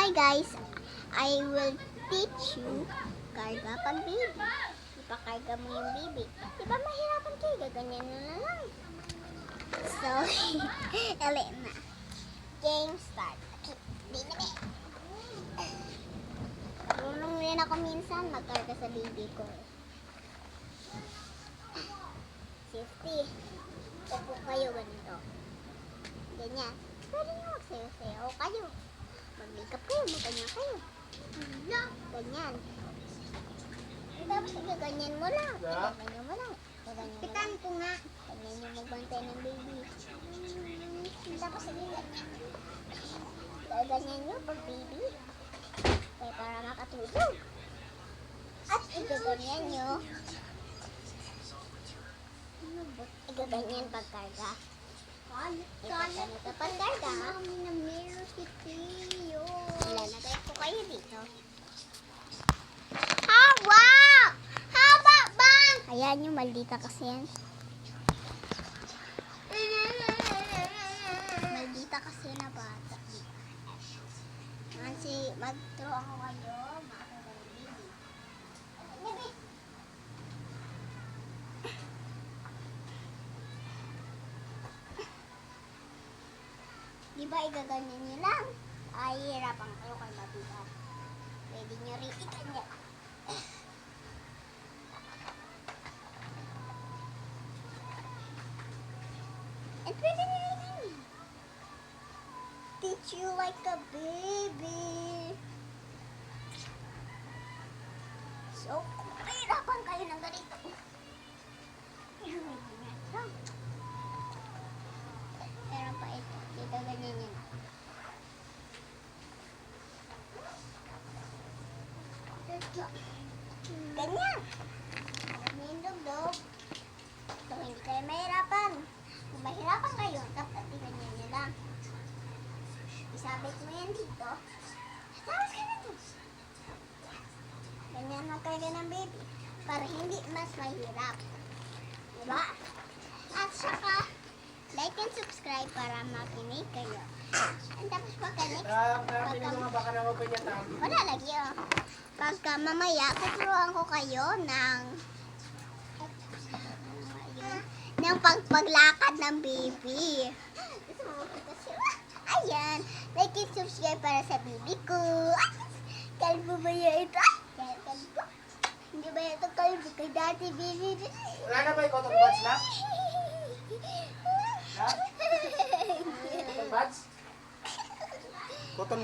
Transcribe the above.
Hi guys, I will teach you karga pag baby. Ipakarga mo yung baby. Diba mahirapan kayo? Gaganyan nyo na lang. So, uli na. Game start. Okay, di na be. Marunong rin ako minsan magkarga sa baby ko. 50. Upo kayo ganito. Ganyan. Pwede nyo magsayo-sayo kayo. Mag-makeup kayo, magkanya kayo. Ganyan. Tapos ganyan mo lang. Ganyan mo lang. Pitan ko nga. Ganyan yung magbantay ng baby. Tapos ganyan. Ganyan nyo pag baby. Kaya para makatulog. At igaganyan nyo. Igaganyan pagkarga. Ito pagkarga. Ilalagay ko kayo dito. Hawa! Haba bang! Ayan yung maldita kasi yan. Maldita kasi na bata. Kasi mag-throw ako kayo. Diba igaganyan nyo lang? Ay, hirapan kayo kay mabigat. Pwede nyo rin iganyan. And pwede nyo rin iganyan. Teach you like a baby. So, kung mahirapan kayo ng ganito, meron pa ito. Dito ganyan yan. Ganyan. Ganyan yung dog. So, hindi kayo mahirapan. Kung mahirapan kayo, dapat ganyan nyo lang. Isabit mo yan dito. Tapos ka na to. Ganyan magkarga ng baby. Para hindi mas mahirap. Diba? At saka, like and subscribe para makinig kayo. And tapos pagka next, wala lagi oh. Pagka mamaya, tuturuan ko kayo ng paglakad ng baby. Ayan, like and subscribe para sa baby ko. Kalbo ba yan ito? Kalbo? Hindi ba ito kalbo? Kay dati baby. Wala na ba yung cotton buds na? Ha? Cotton buds? Cotton